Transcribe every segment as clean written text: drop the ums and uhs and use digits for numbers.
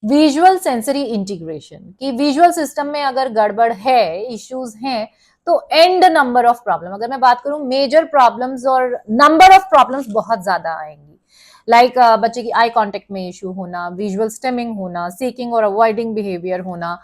Visual sensory integration, कि visual system में अगर गड़बड़ है, इश्यूज हैं, तो एंड नंबर ऑफ प्रॉब्लम, अगर मैं बात करूं मेजर प्रॉब्लम्स और नंबर ऑफ प्रॉब्लम्स बहुत ज्यादा आएंगी। लाइक बच्चे की आई कांटेक्ट में इशू होना, विजुअल स्टेमिंग होना, सीकिंग और अवॉइडिंग बिहेवियर होना,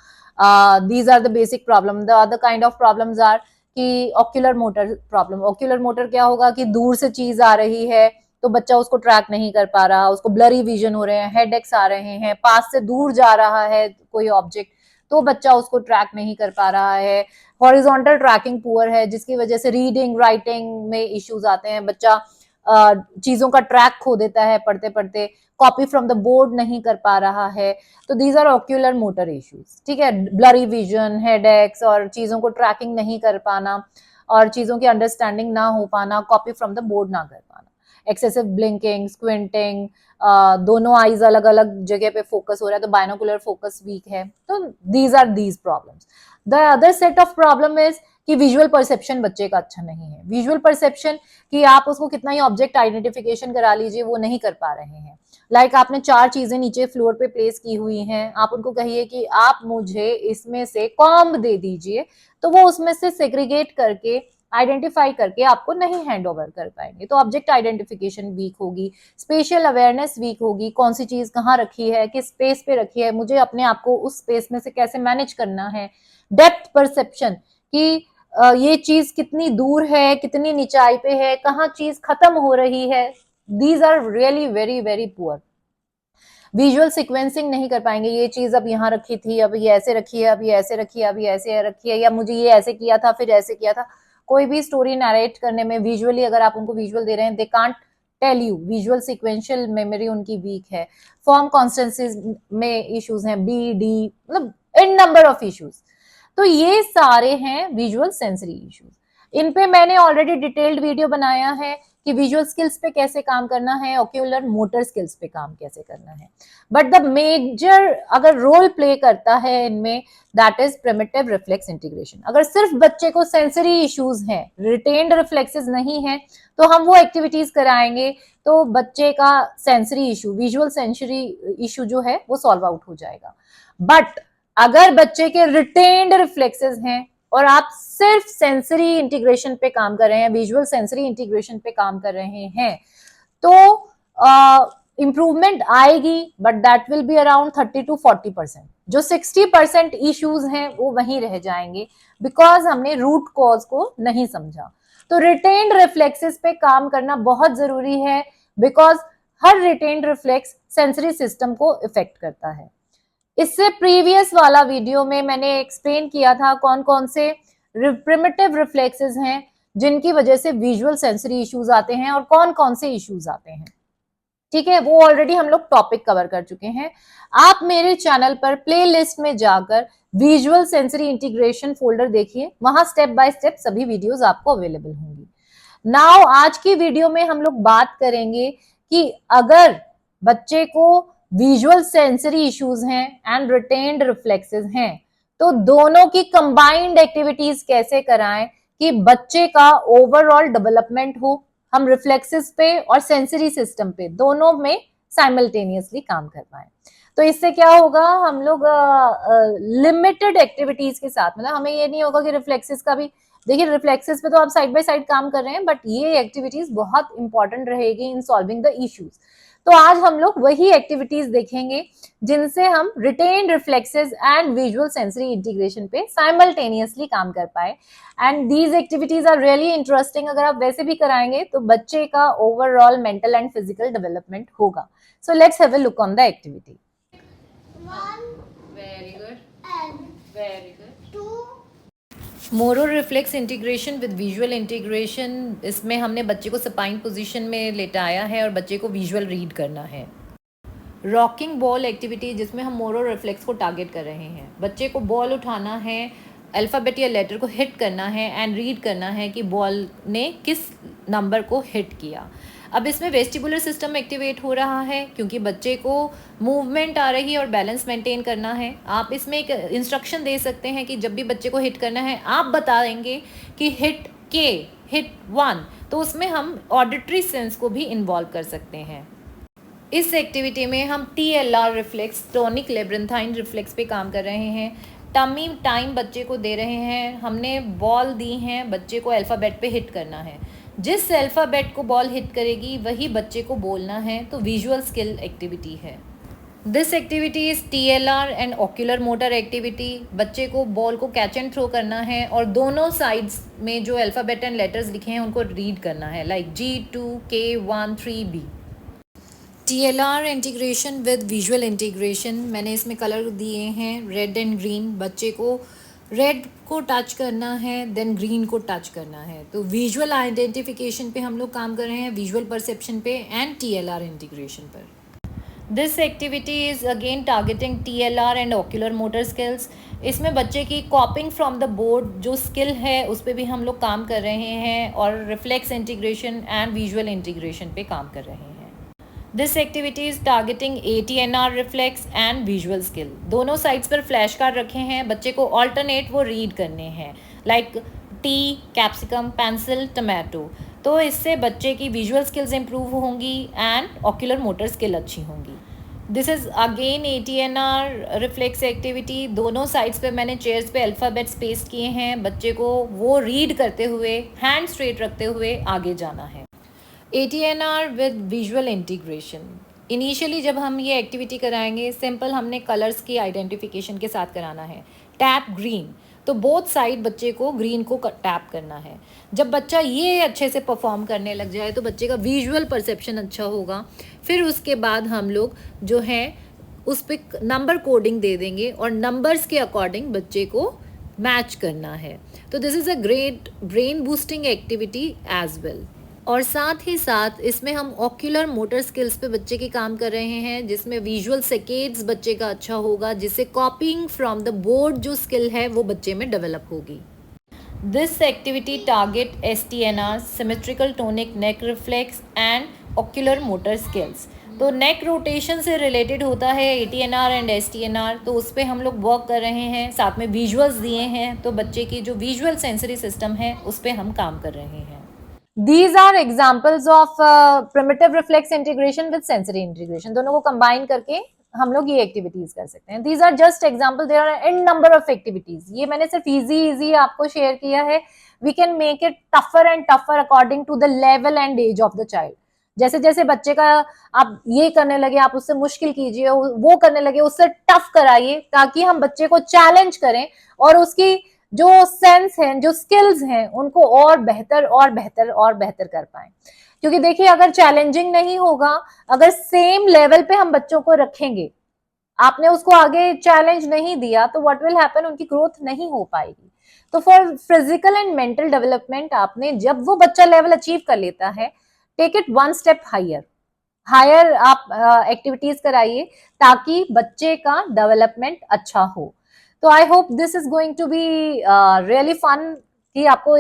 these are the basic problem. The other kind of problems are कि ocular motor problem. Ocular motor क्या होगा कि दूर से चीज आ रही है तो बच्चा उसको ट्रैक नहीं कर पा रहा, उसको ब्लरी विजन हो रहे हैं, हेडेक्स आ रहे हैं, पास से दूर जा रहा है कोई ऑब्जेक्ट तो बच्चा उसको ट्रैक नहीं कर पा रहा है। हॉरिजॉन्टल ट्रैकिंग पुअर है जिसकी वजह से रीडिंग राइटिंग में इश्यूज आते हैं, बच्चा चीजों का ट्रैक खो देता है पढ़ते पढ़ते, कॉपी फ्रॉम द बोर्ड नहीं कर पा रहा है। तो these are ocular motor issues, ठीक है। ब्लरी विजन, हेडेक्स और चीजों को ट्रैकिंग नहीं कर पाना और चीजों की अंडरस्टैंडिंग ना हो पाना, कॉपी फ्रॉम द बोर्ड ना कर पाना, एक्सेसिव ब्लिंकिंग, स्क्विंटिंग, दोनों आईज अलग अलग जगह पे फोकस हो रहा है तो बाइनोकुलर फोकस वीक है। तो these are these problems. The other set of problem is कि विजुअल परसेप्शन बच्चे का अच्छा नहीं है। विजुअल परसेप्शन कि आप उसको कितना ही ऑब्जेक्ट आइडेंटिफिकेशन करा लीजिए वो नहीं कर पा रहे हैं। लाइक आपने 4 चीजें नीचे फ्लोर पे प्लेस की हुई हैं, आप उनको कहिए कि आप मुझे इसमें से कॉम्ब दे दीजिए, तो वो उसमें से सेग्रीगेट करके आइडेंटिफाई करके आपको नहीं हैंड ओवर कर पाएंगे। तो ऑब्जेक्ट आइडेंटिफिकेशन वीक होगी, स्पेशल अवेयरनेस वीक होगी, कौन सी चीज कहाँ रखी है, किस स्पेस पे रखी है, मुझे अपने आप को उस स्पेस में से कैसे मैनेज करना है। डेप्थ परसेप्शन कि ये चीज कितनी दूर है, कितनी निचाई पे है, कहाँ चीज खत्म हो रही है। These are really very very poor. Visual sequencing नहीं कर पाएंगे, ये चीज अब यहाँ रखी थी, अब ये ऐसे रखी है, अब ये ऐसे रखी है, अब ये ऐसे रखी है, या मुझे ये ऐसे किया था फिर ऐसे किया था। कोई भी स्टोरी नरेट करने में विजुअली अगर आप उनको विजुअल दे रहे हैं, they can't tell you. Visual sequential memory उनकी वीक है, फॉर्म कॉन्स्टेंसीज में इश्यूज हैं, बी डी, मतलब इन नंबर ऑफ इश्यूज। तो ये सारे हैं विजुअल सेंसरी इश्यूज। इन पे मैंने ऑलरेडी डिटेल्ड वीडियो बनाया है कि विजुअल स्किल्स पे कैसे काम करना है, ऑक्यूलर मोटर स्किल्स पे काम कैसे करना है। बट द मेजर अगर रोल प्ले करता है इनमें, that is primitive reflex integration. अगर सिर्फ बच्चे को सेंसरी इश्यूज हैं, रिटेन्ड रिफ्लेक्सेस नहीं है, तो हम वो एक्टिविटीज कराएंगे तो बच्चे का sensory issue, visual sensory issue जो है वो सॉल्व आउट हो जाएगा। बट अगर बच्चे के रिटेन्ड रिफ्लेक्सेस हैं और आप सिर्फ सेंसरी इंटीग्रेशन पे काम कर रहे हैं, विजुअल सेंसरी इंटीग्रेशन पे काम कर रहे हैं, तो इंप्रूवमेंट आएगी, but that will be around 30-40%। जो 60% इश्यूज हैं वो वहीं रह जाएंगे बिकॉज हमने रूट कॉज को नहीं समझा। तो रिटेन्ड रिफ्लेक्सेस पे काम करना बहुत जरूरी है because her retained reflex sensory system को इफेक्ट करता है। इससे प्रीवियस वाला वीडियो में मैंने एक्सप्लेन किया था कौन कौन से प्रिमिटिव रिफ्लेक्सेस हैं जिनकी वजह से विजुअल सेंसरी इश्यूज आते हैं और कौन कौन से इश्यूज आते हैं, ठीक है। वो ऑलरेडी हम लोग टॉपिक कवर कर चुके हैं। आप मेरे चैनल पर प्लेलिस्ट में जाकर विजुअल सेंसरी इंटीग्रेशन फोल्डर देखिए, वहां स्टेप बाय स्टेप सभी वीडियोस आपको अवेलेबल होंगी। नाउ आज की वीडियो में हम लोग बात करेंगे कि अगर बच्चे को विजुअल सेंसरी इश्यूज हैं एंड रिटेन्ड रिफ्लेक्सेस हैं तो दोनों की कंबाइंड एक्टिविटीज कैसे कराएं कि बच्चे का ओवरऑल डेवलपमेंट हो, हम रिफ्लेक्सेस पे और सेंसरी सिस्टम पे दोनों में साइमल्टेनियसली काम कर पाए। तो इससे क्या होगा, हम लोग लिमिटेड एक्टिविटीज के साथ, मतलब हमें ये नहीं होगा कि रिफ्लेक्सेस का भी, देखिए रिफ्लेक्सेस पे तो आप साइड बाय साइड काम कर रहे हैं बट ये एक्टिविटीज बहुत इंपॉर्टेंट रहेगी इन सॉल्विंग द इश्यूज। तो आज हम लोग वही एक्टिविटीज देखेंगे जिनसे हम retained reflexes and visual sensory integration पे साइमल्टेनियसली काम कर पाए। And these activities are really interesting. अगर आप वैसे भी कराएंगे तो बच्चे का overall mental and physical development होगा। So let's have a look on the activity. Very good, very good. Moro reflex integration with visual integration, इसमें हमने बच्चे को सपाइन पोजीशन में लेटाया है और बच्चे को विजुअल रीड करना है। रॉकिंग बॉल एक्टिविटी जिसमें हम मोरो रिफ्लेक्स को टारगेट कर रहे हैं, बच्चे को बॉल उठाना है, अल्फ़ाबेट या लेटर को हिट करना है एंड रीड करना है कि बॉल ने किस नंबर को हिट किया। अब इसमें वेस्टिबुलर सिस्टम एक्टिवेट हो रहा है क्योंकि बच्चे को मूवमेंट आ रही है और बैलेंस मेंटेन करना है। आप इसमें एक इंस्ट्रक्शन दे सकते हैं कि जब भी बच्चे को हिट करना है आप बताएंगे कि हिट के, हिट 1, तो उसमें हम ऑडिटरी सेंस को भी इन्वॉल्व कर सकते हैं। इस एक्टिविटी में हम TLR रिफ्लेक्स, टोनिक लेब्रिंथाइन रिफ्लेक्स पे काम कर रहे हैं। टमी टाइम बच्चे को दे रहे हैं, हमने बॉल दी हैं, बच्चे को अल्फ़ाबेट पे हिट करना है। जिस अल्फ़ाबेट को बॉल हिट करेगी वही बच्चे को बोलना है, तो विजुअल स्किल एक्टिविटी है। This activity is TLR and ocular motor activity. बच्चे को बॉल को कैच एंड थ्रो करना है और दोनों साइड्स में जो अल्फ़ाबेट एंड लेटर्स लिखे हैं उनको रीड करना है, like G2K13B। TLR integration with visual integration, मैंने इसमें कलर दिए हैं रेड एंड ग्रीन। बच्चे को रेड को टच करना है, देन ग्रीन को टच करना है। तो विजुअल आइडेंटिफिकेशन पे हम लोग काम कर रहे हैं, विजुअल परसेप्शन पे एंड TLR इंटीग्रेशन पर। This activity is again targeting TLR and ocular motor skills. इसमें बच्चे की कॉपिंग फ्रॉम द बोर्ड जो स्किल है उस पर भी हम लोग काम कर रहे हैं और reflex integration and visual integration पे काम कर रहे हैं। This activity is targeting ATNR reflex and visual skill. दोनों साइड्स पर फ्लैश कार्ड रखे हैं, बच्चे को ऑल्टरनेट वो रीड करने हैं, like T, capsicum, pencil, tomato. तो इससे बच्चे की विजुअल स्किल्स इंप्रूव होंगी एंड ऑक्यूलर मोटर स्किल अच्छी होंगी। This is again ATNR reflex activity. दोनों साइड्स पे मैंने चेयर्स पे अल्फ़ाबेट्स पेस्ट किए हैं, बच्चे को वो रीड करते हुए हैंड स्ट्रेट रखते हुए आगे जाना है। ATNR with visual integration. Initially जब हम ये एक्टिविटी कराएंगे, सिंपल हमने कलर्स की आइडेंटिफिकेशन के साथ कराना है। टैप ग्रीन, तो बोथ साइड बच्चे को ग्रीन को टैप करना है। जब बच्चा ये अच्छे से परफॉर्म करने लग जाए तो बच्चे का विजुअल परसेप्शन अच्छा होगा। फिर उसके बाद हम लोग जो है उस पर नंबर कोडिंग दे देंगे और नंबर्स के अकॉर्डिंग बच्चे को मैच करना है। तो this is a great brain boosting activity as well. और साथ ही साथ इसमें हम ऑक्यूलर मोटर स्किल्स पे बच्चे के काम कर रहे हैं, जिसमें विजुअल सेकेड्स बच्चे का अच्छा होगा, जिससे कॉपिंग फ्रॉम द बोर्ड जो स्किल है वो बच्चे में डेवलप होगी। This activity target STNR, symmetrical tonic neck reflex and ocular motor skills. तो नेक रोटेशन से रिलेटेड होता है ATNR एंड STNR, तो उस पर हम लोग वर्क कर रहे हैं। साथ में विजुअल्स दिए हैं, तो बच्चे की जो विजुअल सेंसरी सिस्टम है उस पर हम काम कर रहे हैं। These are examples of primitive reflex integration with sensory integration. दोनों को combine करके हम लोग ये activities कर सकते हैं. These are just examples. There are n number of activities. ये मैंने सिर्फ easy आपको share किया है. We can make it tougher and tougher according to the level and age of the child. जैसे जैसे बच्चे का आप ये करने लगे, आप उससे मुश्किल कीजिए, वो करने लगे उससे टफ कराइए, ताकि हम बच्चे को चैलेंज करें और उसकी जो सेंस हैं, जो स्किल्स हैं, उनको और बेहतर और बेहतर और बेहतर कर पाए। क्योंकि देखिए, अगर चैलेंजिंग नहीं होगा, अगर सेम लेवल पे हम बच्चों को रखेंगे, आपने उसको आगे चैलेंज नहीं दिया, तो व्हाट विल हैपन, उनकी ग्रोथ नहीं हो पाएगी। तो for physical and mental development, आपने जब वो बच्चा लेवल अचीव कर लेता है, take it one step higher आप एक्टिविटीज कराइए, ताकि बच्चे का डेवलपमेंट अच्छा हो। तो I hope this is going to be really fun, कि आपको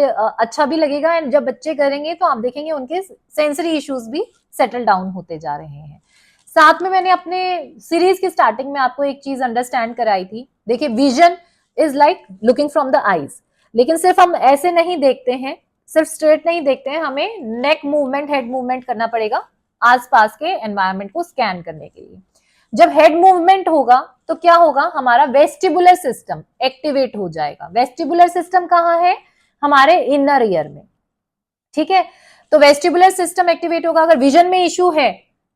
अच्छा भी लगेगा, एंड जब बच्चे करेंगे तो आप देखेंगे उनके सेंसरी इश्यूज भी सेटल डाउन होते जा रहे हैं। साथ में मैंने अपने सीरीज की स्टार्टिंग में आपको एक चीज अंडरस्टैंड कराई थी। देखिए, vision is like looking from the eyes, लेकिन सिर्फ हम ऐसे नहीं देखते हैं, सिर्फ स्ट्रेट नहीं देखते हैं, हमें नेक मूवमेंट, हेड मूवमेंट करना पड़ेगा आसपास के एनवायरनमेंट को स्कैन करने के लिए। जब हेड मूवमेंट होगा तो क्या होगा, हमारा वेस्टिबुलर सिस्टम एक्टिवेट हो जाएगा। वेस्टिबुलर सिस्टम कहाँ है, हमारे इनर ईयर में, ठीक है। तो वेस्टिबुलर सिस्टम एक्टिवेट होगा। अगर विजन में इश्यू है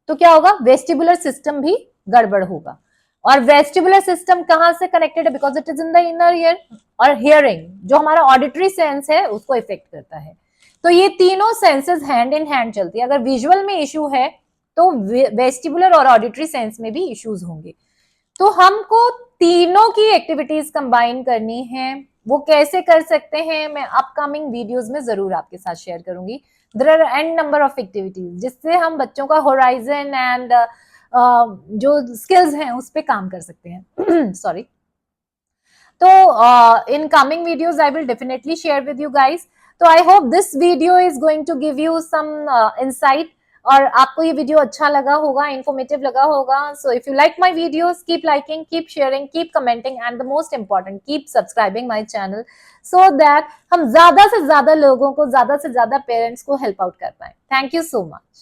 तो क्या होगा, वेस्टिबुलर सिस्टम भी गड़बड़ होगा। और वेस्टिबुलर सिस्टम कहां से कनेक्टेड है, because it is in the inner ear. और हियरिंग, जो हमारा ऑडिटरी सेंस है, उसको इफेक्ट करता है। तो ये तीनों सेंसेस हैंड इन हैंड चलती है। अगर विजुअल में इश्यू है तो वेस्टिबुलर और ऑडिटरी सेंस में भी इश्यूज होंगे। तो हमको तीनों की एक्टिविटीज कंबाइन करनी है। वो कैसे कर सकते हैं, मैं अपकमिंग वीडियोस में जरूर आपके साथ शेयर करूंगी। There are n number of activities जिससे हम बच्चों का होराइजन एंड जो स्किल्स हैं उस पर काम कर सकते हैं। सॉरी। तो in coming videos I will definitely share with you guys. तो I hope this video is going to give you some insight, और आपको ये वीडियो अच्छा लगा होगा, इंफॉर्मेटिव लगा होगा। So if you like my videos, keep liking, keep sharing, keep commenting, and the most important, keep subscribing my channel, so that हम ज्यादा से ज्यादा लोगों को, ज्यादा से ज्यादा पेरेंट्स को हेल्प आउट कर पाए। Thank you so much.